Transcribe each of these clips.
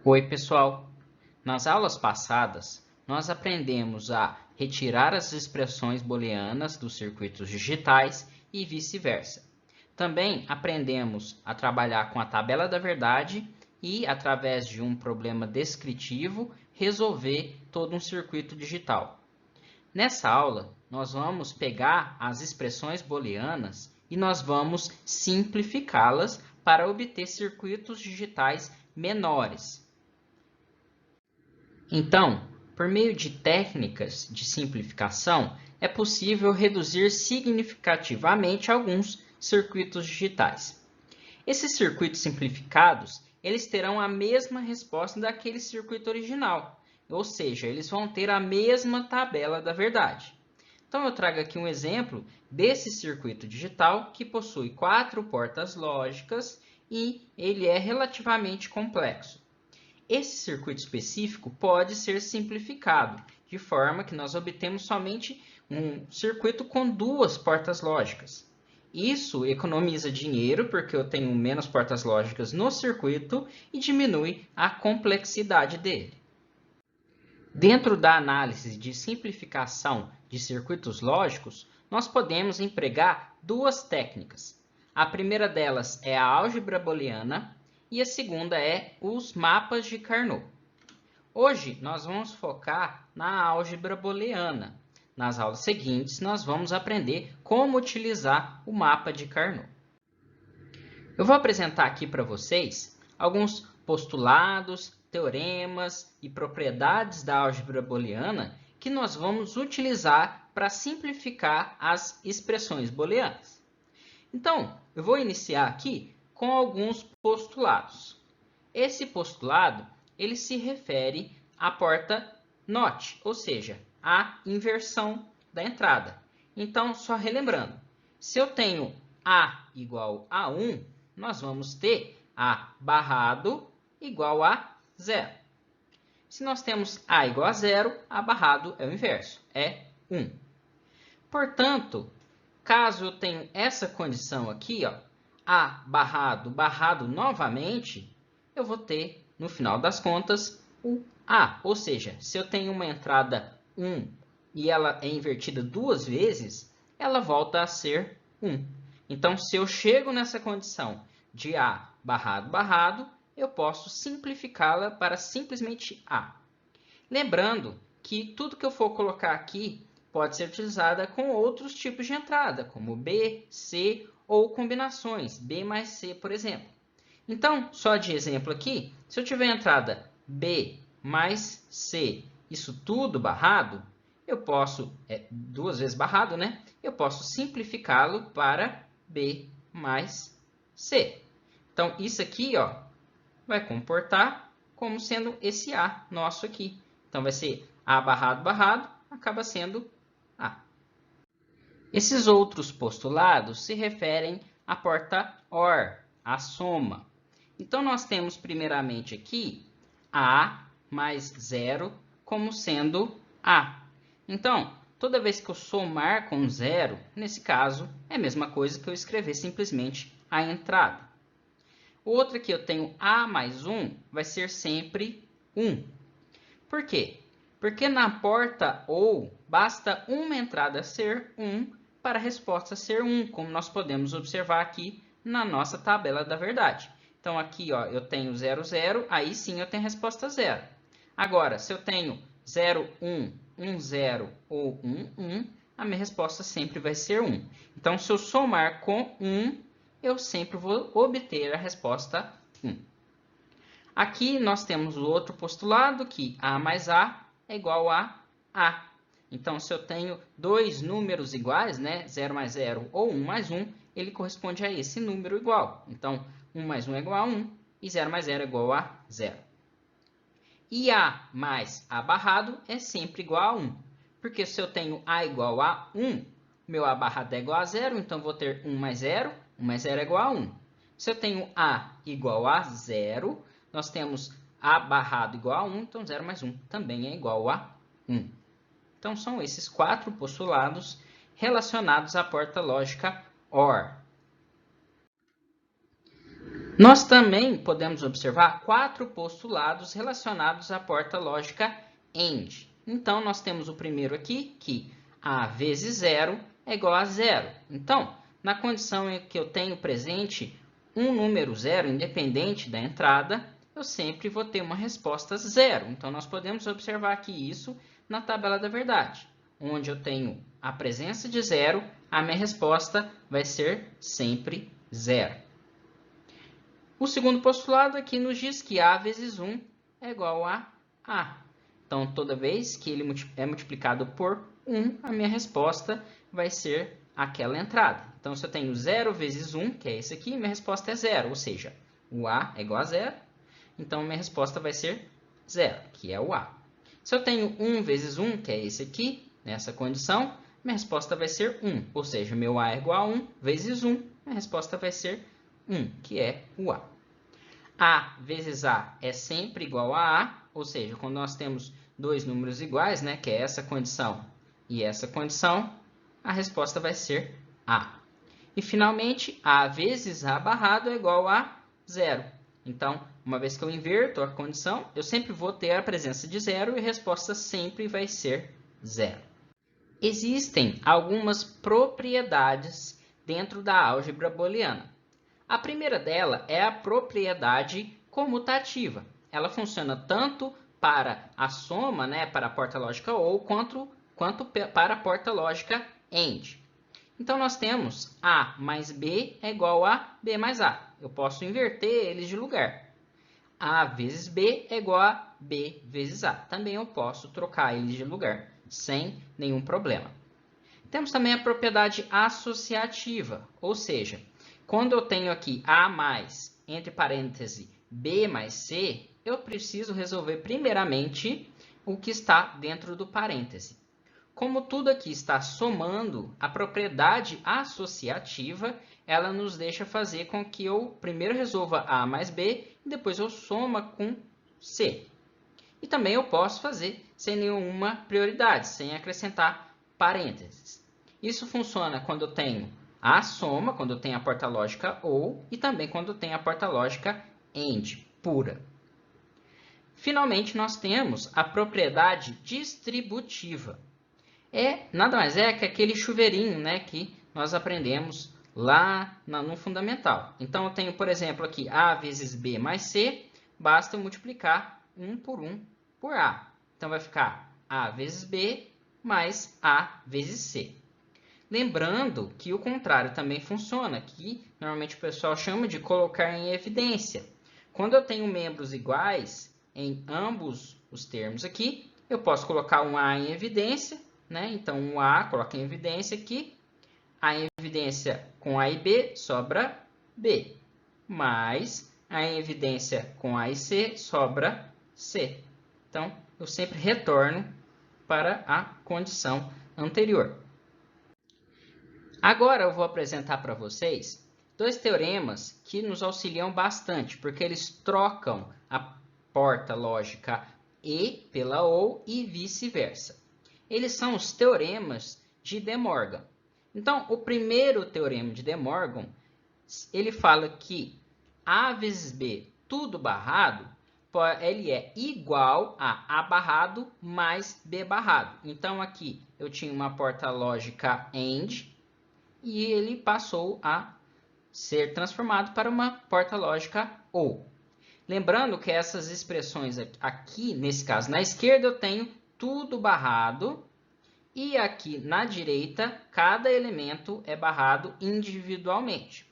Oi, pessoal! Nas aulas passadas, nós aprendemos a retirar as expressões booleanas dos circuitos digitais e vice-versa. Também aprendemos a trabalhar com a tabela da verdade e, através de um problema descritivo, resolver todo um circuito digital. Nessa aula, nós vamos pegar as expressões booleanas e nós vamos simplificá-las para obter circuitos digitais menores. Então, por meio de técnicas de simplificação, é possível reduzir significativamente alguns circuitos digitais. Esses circuitos simplificados, eles terão a mesma resposta daquele circuito original, ou seja, eles vão ter a mesma tabela da verdade. Então, eu trago aqui um exemplo desse circuito digital que possui 4 portas lógicas e ele é relativamente complexo. Esse circuito específico pode ser simplificado, de forma que nós obtemos somente um circuito com 2 portas lógicas. Isso economiza dinheiro, porque eu tenho menos portas lógicas no circuito e diminui a complexidade dele. Dentro da análise de simplificação de circuitos lógicos, nós podemos empregar 2 técnicas. A primeira delas é a álgebra booleana, e a segunda é os mapas de Carnot. Hoje, nós vamos focar na álgebra booleana. Nas aulas seguintes, nós vamos aprender como utilizar o mapa de Carnot. Eu vou apresentar aqui para vocês alguns postulados, teoremas e propriedades da álgebra booleana que nós vamos utilizar para simplificar as expressões booleanas. Então, eu vou iniciar aqui com alguns postulados. Esse postulado, ele se refere à porta NOT, ou seja, à inversão da entrada. Então, só relembrando, se eu tenho A igual a 1, nós vamos ter A barrado igual a 0. Se nós temos A igual a 0, A barrado é o inverso, é 1. Portanto, caso eu tenha essa condição aqui, ó, A barrado novamente, eu vou ter, no final das contas, o A. Ou seja, se eu tenho uma entrada 1 e ela é invertida 2 vezes, ela volta a ser 1. Então, se eu chego nessa condição de A barrado, eu posso simplificá-la para simplesmente A. Lembrando que tudo que eu for colocar aqui pode ser utilizada com outros tipos de entrada, como B, C ou combinações, B mais C, por exemplo. Então, só de exemplo aqui, se eu tiver entrada B mais C, isso tudo barrado, eu posso, 2 vezes barrado, né? Eu posso simplificá-lo para B mais C. Então, isso aqui, ó, vai comportar como sendo esse A nosso aqui. Então, vai ser A barrado, acaba sendo A. Esses outros postulados se referem à porta OR, a soma. Então, nós temos primeiramente aqui A mais 0 como sendo A. Então, toda vez que eu somar com 0, nesse caso, é a mesma coisa que eu escrever simplesmente a entrada. Outra que eu tenho A mais 1 vai ser sempre 1. Por quê? Porque na porta OU, basta uma entrada ser 1 para a resposta ser 1, como nós podemos observar aqui na nossa tabela da verdade. Então, aqui ó, eu tenho 0, 0, aí sim eu tenho a resposta 0. Agora, se eu tenho 0, 1, 1, 0 ou 1, 1, a minha resposta sempre vai ser 1. Então, se eu somar com 1, eu sempre vou obter a resposta 1. Aqui nós temos o outro postulado, que A mais A é igual a A. Então, se eu tenho 2 números iguais, né, 0 mais 0 ou 1 mais 1, ele corresponde a esse número igual. Então, 1 mais 1 é igual a 1 e 0 mais 0 é igual a 0. E A mais A barrado é sempre igual a 1. Porque se eu tenho A igual a 1, meu A barrado é igual a 0, então vou ter 1 mais 0 é igual a 1. Se eu tenho A igual a 0, nós temos A barrado igual a 1, então 0 mais 1 também é igual a 1. Então, são esses 4 postulados relacionados à porta lógica OR. Nós também podemos observar 4 postulados relacionados à porta lógica AND. Então, nós temos o primeiro aqui, que A vezes 0 é igual a 0. Então, na condição em que eu tenho presente um número 0, independente da entrada, eu sempre vou ter uma resposta 0. Então, nós podemos observar aqui isso na tabela da verdade. Onde eu tenho a presença de 0, a minha resposta vai ser sempre 0. O segundo postulado aqui nos diz que A vezes 1 é igual a A. Então, toda vez que ele é multiplicado por 1, a minha resposta vai ser aquela entrada. Então, se eu tenho 0 vezes 1, que é esse aqui, minha resposta é 0. Ou seja, o A é igual a 0. Então, minha resposta vai ser 0, que é o A. Se eu tenho 1 vezes 1, que é esse aqui, nessa condição, minha resposta vai ser 1. Ou seja, meu A é igual a 1 vezes 1, minha resposta vai ser 1, que é o A. A vezes A é sempre igual a A, ou seja, quando nós temos dois números iguais, né, que é essa condição e essa condição, a resposta vai ser A. E, finalmente, A vezes A barrado é igual a 0. Então, uma vez que eu inverto a condição, eu sempre vou ter a presença de 0 e a resposta sempre vai ser 0. Existem algumas propriedades dentro da álgebra booleana. A primeira dela é a propriedade comutativa. Ela funciona tanto para a soma, né, para a porta lógica OU, quanto para a porta lógica AND. Então, nós temos A mais B é igual a B mais A. Eu posso inverter eles de lugar. A vezes B é igual a B vezes A. Também eu posso trocar eles de lugar, sem nenhum problema. Temos também a propriedade associativa, ou seja, quando eu tenho aqui A mais, entre parênteses, B mais C, eu preciso resolver primeiramente o que está dentro do parêntese. Como tudo aqui está somando, a propriedade associativa, ela nos deixa fazer com que eu primeiro resolva A mais B e depois eu soma com C. E também eu posso fazer sem nenhuma prioridade, sem acrescentar parênteses. Isso funciona quando eu tenho a soma, quando eu tenho a porta lógica OU, e também quando eu tenho a porta lógica AND, pura. Finalmente, nós temos a propriedade distributiva. Nada mais é que aquele chuveirinho, né, que nós aprendemos lá no fundamental. Então, eu tenho, por exemplo, aqui A vezes B mais C, basta eu multiplicar 1 por A. Então, vai ficar A vezes B mais A vezes C. Lembrando que o contrário também funciona, que normalmente o pessoal chama de colocar em evidência. Quando eu tenho membros iguais em ambos os termos aqui, eu posso colocar um A em evidência, né? Então, um A coloca em evidência aqui, A em evidência com A e B, sobra B, mais A em evidência com A e C, sobra C. Então, eu sempre retorno para a condição anterior. Agora eu vou apresentar para vocês dois teoremas que nos auxiliam bastante, porque eles trocam a porta lógica E pela OU e vice-versa. Eles são os teoremas de De Morgan. Então, o primeiro teorema de De Morgan, ele fala que A vezes B tudo barrado, ele é igual a A barrado mais B barrado. Então, aqui eu tinha uma porta lógica AND, e ele passou a ser transformado para uma porta lógica OU. Lembrando que essas expressões aqui, nesse caso, na esquerda eu tenho tudo barrado, e aqui na direita, cada elemento é barrado individualmente.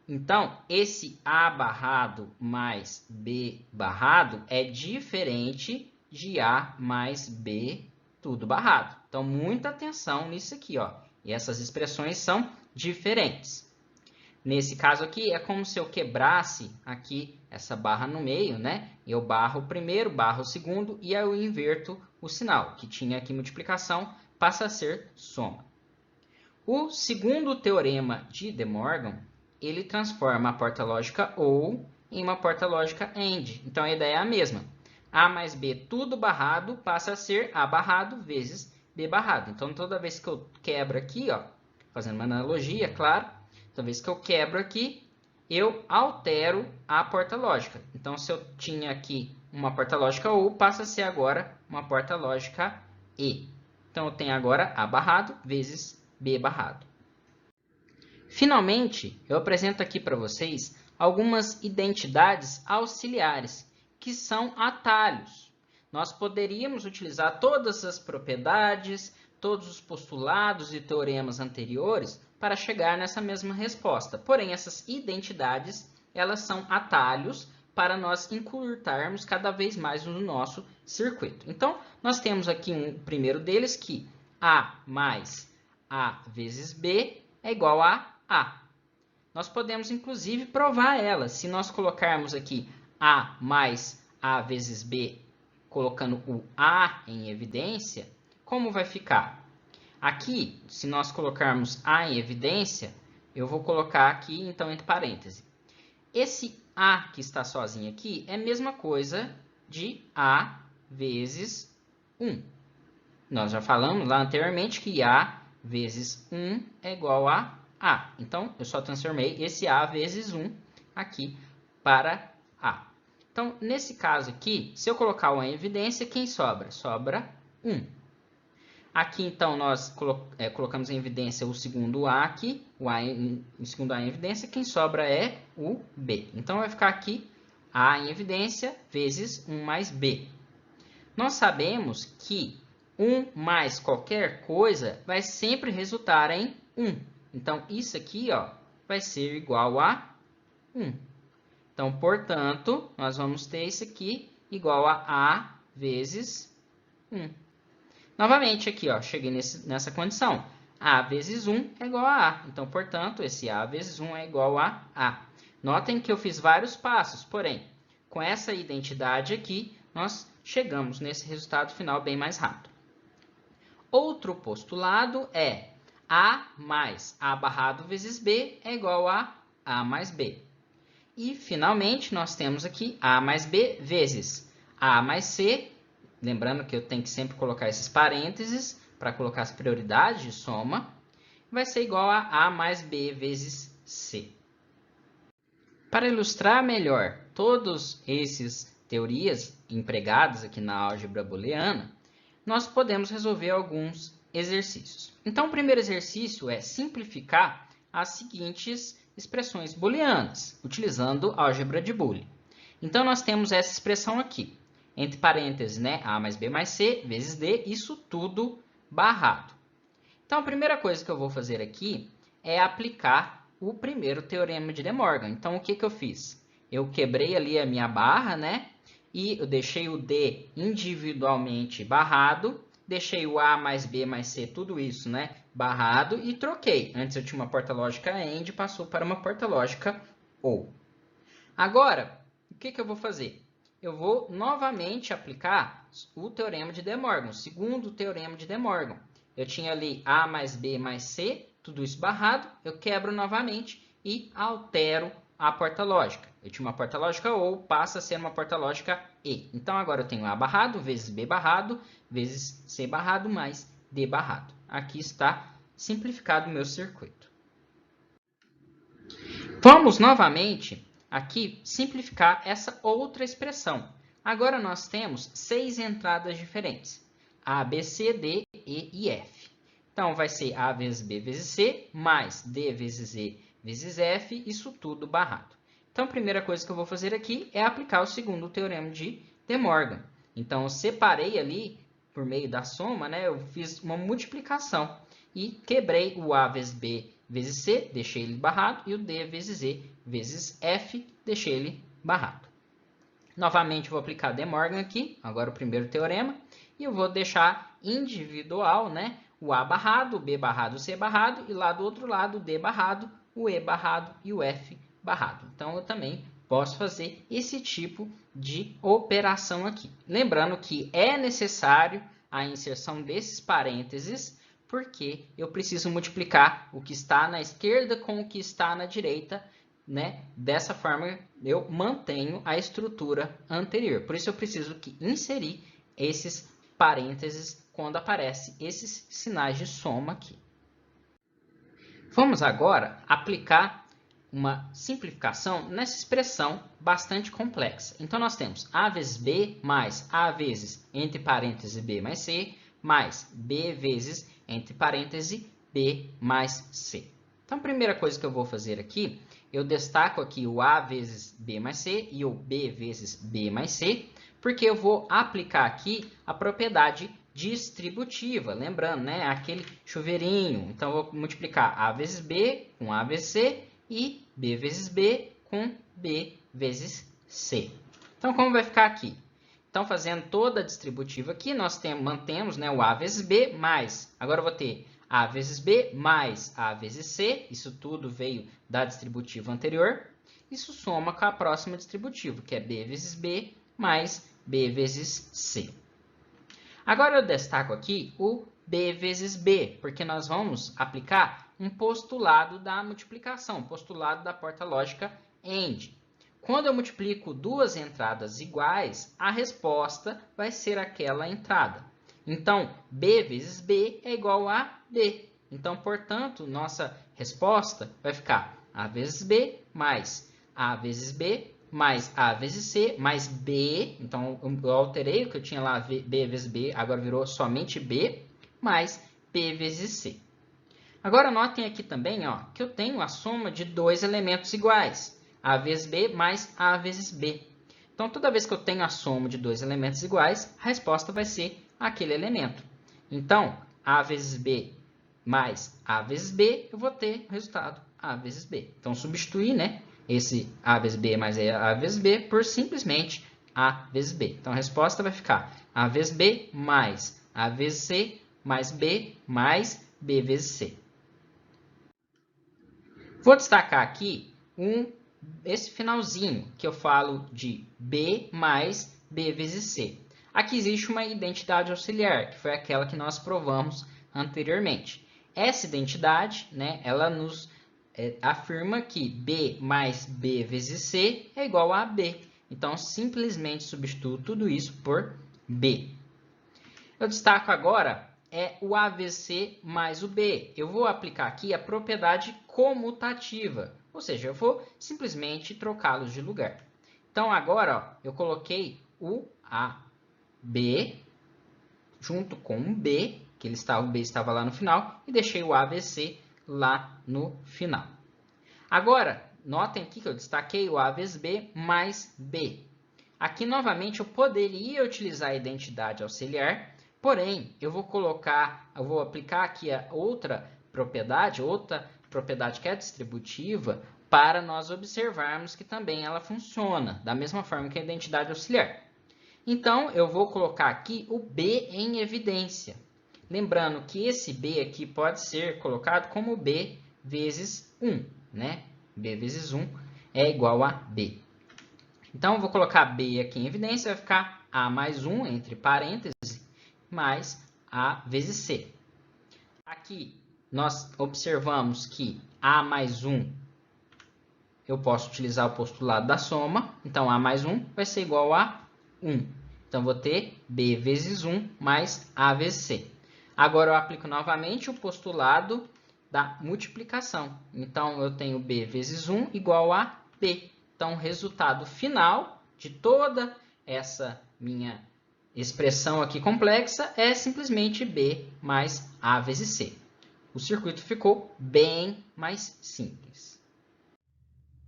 Então, esse A barrado mais B barrado é diferente de A mais B tudo barrado. Então, muita atenção nisso aqui, ó. E essas expressões são diferentes. Nesse caso aqui, é como se eu quebrasse aqui essa barra no meio, né? Eu barro o primeiro, barro o segundo e aí eu inverto o sinal, que tinha aqui multiplicação, passa a ser soma. O segundo teorema de De Morgan, ele transforma a porta lógica OU em uma porta lógica AND. Então, a ideia é a mesma. A mais B tudo barrado passa a ser A barrado vezes B barrado. Então, toda vez que eu quebro aqui, ó, fazendo uma analogia, claro, toda vez que eu quebro aqui, eu altero a porta lógica. Então, se eu tinha aqui uma porta lógica U, passa a ser agora uma porta lógica E. Então, eu tenho agora A barrado vezes B barrado. Finalmente, eu apresento aqui para vocês algumas identidades auxiliares, que são atalhos. Nós poderíamos utilizar todas as propriedades, todos os postulados e teoremas anteriores para chegar nessa mesma resposta. Porém, essas identidades, elas são atalhos para nós encurtarmos cada vez mais no nosso circuito. Então, nós temos aqui um primeiro deles que A mais A vezes B é igual a A. Nós podemos, inclusive, provar ela. Se nós colocarmos aqui A mais A vezes B, colocando o A em evidência, como vai ficar? Aqui, se nós colocarmos A em evidência, eu vou colocar aqui, então, entre parênteses. Esse A que está sozinho aqui é a mesma coisa de A vezes 1. Nós já falamos lá anteriormente que A vezes 1 é igual a A. Então, eu só transformei esse A vezes 1 aqui para A. Então, nesse caso aqui, se eu colocar o A em evidência, quem sobra? Sobra 1. Aqui, então, nós colocamos em evidência o segundo A aqui, o segundo A em evidência, quem sobra é o B. Então, vai ficar aqui A em evidência vezes 1 mais B. Nós sabemos que 1 mais qualquer coisa vai sempre resultar em 1. Então, isso aqui ó, vai ser igual a 1. Então, portanto, nós vamos ter isso aqui igual a A vezes 1. Novamente, aqui, ó, cheguei nessa condição. A vezes 1 é igual a A. Então, portanto, esse A vezes 1 é igual a A. Notem que eu fiz vários passos, porém, com essa identidade aqui, nós chegamos nesse resultado final bem mais rápido. Outro postulado é A mais A barrado vezes B é igual a A mais B. E, finalmente, nós temos aqui A mais B vezes A mais C. Lembrando que eu tenho que sempre colocar esses parênteses para colocar as prioridades de soma. Vai ser igual a A mais B vezes C. Para ilustrar melhor todas essas teorias empregadas aqui na álgebra booleana, nós podemos resolver alguns exercícios. Então, o primeiro exercício é simplificar as seguintes expressões booleanas, utilizando a álgebra de Boole. Então, nós temos essa expressão aqui, entre parênteses, né? A mais B mais C vezes D, isso tudo barrado. Então, a primeira coisa que eu vou fazer aqui é aplicar o primeiro teorema de De Morgan. Então, o que que eu fiz? Eu quebrei ali a minha barra, né? E eu deixei o D individualmente barrado, deixei o A mais B mais C, tudo isso, né? Barrado e troquei. Antes eu tinha uma porta lógica AND, passou para uma porta lógica OR. Agora, o que que eu vou fazer? Eu vou novamente aplicar o teorema de De Morgan, o segundo teorema de De Morgan. Eu tinha ali A mais B mais C, tudo isso barrado, eu quebro novamente e altero a porta lógica. Eu tinha uma porta lógica OR, passa a ser uma porta lógica E. Então, agora eu tenho A barrado vezes B barrado, vezes C barrado mais D barrado. Aqui está simplificado o meu circuito. Vamos novamente aqui simplificar essa outra expressão. Agora nós temos 6 entradas diferentes. A, B, C, D, E e F. Então, vai ser A vezes B vezes C, mais D vezes E vezes F, isso tudo barrado. Então, a primeira coisa que eu vou fazer aqui é aplicar o segundo teorema de De Morgan. Então, eu separei ali, por meio da soma, né, eu fiz uma multiplicação e quebrei o A vezes B vezes C, deixei ele barrado, e o D vezes E vezes F, deixei ele barrado. Novamente, vou aplicar De Morgan aqui, agora o primeiro teorema, e eu vou deixar individual, né, o A barrado, o B barrado, o C barrado, e lá do outro lado o D barrado, o E barrado e o F barrado. Então, eu também posso fazer esse tipo de operação aqui. Lembrando que é necessário a inserção desses parênteses, porque eu preciso multiplicar o que está na esquerda com o que está na direita, né? Dessa forma, eu mantenho a estrutura anterior. Por isso, eu preciso que inserir esses parênteses quando aparecem esses sinais de soma aqui. Vamos agora aplicar uma simplificação nessa expressão bastante complexa. Então, nós temos A vezes B mais A vezes, entre parênteses, B mais C, mais B vezes, entre parênteses, B mais C. Então, a primeira coisa que eu vou fazer aqui, eu destaco aqui o A vezes B mais C e o B vezes B mais C, porque eu vou aplicar aqui a propriedade distributiva, lembrando, né, aquele chuveirinho. Então, eu vou multiplicar A vezes B com A vezes C e B vezes B com B vezes C. Então, como vai ficar aqui? Então, fazendo toda a distributiva aqui, nós mantemos, né, o A vezes B mais. Agora, eu vou ter A vezes B mais A vezes C. Isso tudo veio da distributiva anterior. Isso soma com a próxima distributiva, que é B vezes B mais B vezes C. Agora, eu destaco aqui o B vezes B, porque nós vamos aplicar um postulado da multiplicação, postulado da porta lógica AND. Quando eu multiplico duas entradas iguais, a resposta vai ser aquela entrada. Então, B vezes B é igual a B. Então, portanto, nossa resposta vai ficar A vezes B mais A vezes B mais A vezes C mais B. Então, eu alterei o que eu tinha lá, B vezes B, agora virou somente B, mais B vezes C. Agora, notem aqui também, ó, que eu tenho a soma de dois elementos iguais. A vezes B mais A vezes B. Então, toda vez que eu tenho a soma de dois elementos iguais, a resposta vai ser aquele elemento. Então, A vezes B mais A vezes B, eu vou ter o resultado A vezes B. Então, substituir, né, esse A vezes B mais A vezes B por simplesmente A vezes B. Então, a resposta vai ficar A vezes B mais A vezes C mais B mais B vezes C. Vou destacar aqui esse finalzinho, que eu falo de B mais B vezes C. Aqui existe uma identidade auxiliar, que foi aquela que nós provamos anteriormente. Essa identidade, né, ela nos afirma que B mais B vezes C é igual a B. Então, simplesmente substituo tudo isso por B. Eu destaco agora o A vezes C mais o B. Eu vou aplicar aqui a propriedade comutativa, ou seja, eu vou simplesmente trocá-los de lugar. Então, agora, ó, eu coloquei o AB junto com o B, que o B estava lá no final, e deixei o A vezes C lá no final. Agora, notem aqui que eu destaquei o A vezes B mais B. Aqui, novamente, eu poderia utilizar a identidade auxiliar, porém, eu vou aplicar aqui a outra propriedade que é distributiva, para nós observarmos que também ela funciona, da mesma forma que a identidade auxiliar. Então, eu vou colocar aqui o B em evidência. Lembrando que esse B aqui pode ser colocado como B vezes 1, né? B vezes 1 é igual a B. Então, eu vou colocar B aqui em evidência, vai ficar A mais 1, entre parênteses, mais A vezes C. Aqui, nós observamos que A mais 1, eu posso utilizar o postulado da soma. Então, A mais 1 vai ser igual a 1. Então, vou ter B vezes 1 mais A vezes C. Agora, eu aplico novamente o postulado da multiplicação. Então, eu tenho B vezes 1 igual a B. Então, o resultado final de toda essa minha expressão aqui complexa é simplesmente B mais A vezes C. O circuito ficou bem mais simples.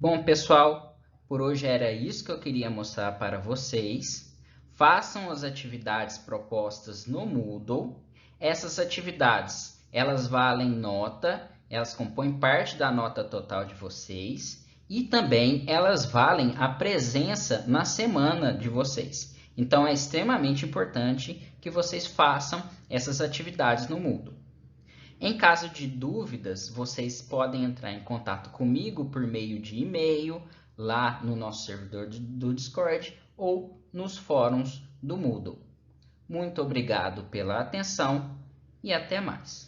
Bom, pessoal, por hoje era isso que eu queria mostrar para vocês. Façam as atividades propostas no Moodle. Essas atividades, elas valem nota, elas compõem parte da nota total de vocês e também elas valem a presença na semana de vocês. Então, é extremamente importante que vocês façam essas atividades no Moodle. Em caso de dúvidas, vocês podem entrar em contato comigo por meio de e-mail, lá no nosso servidor do Discord ou nos fóruns do Moodle. Muito obrigado pela atenção e até mais.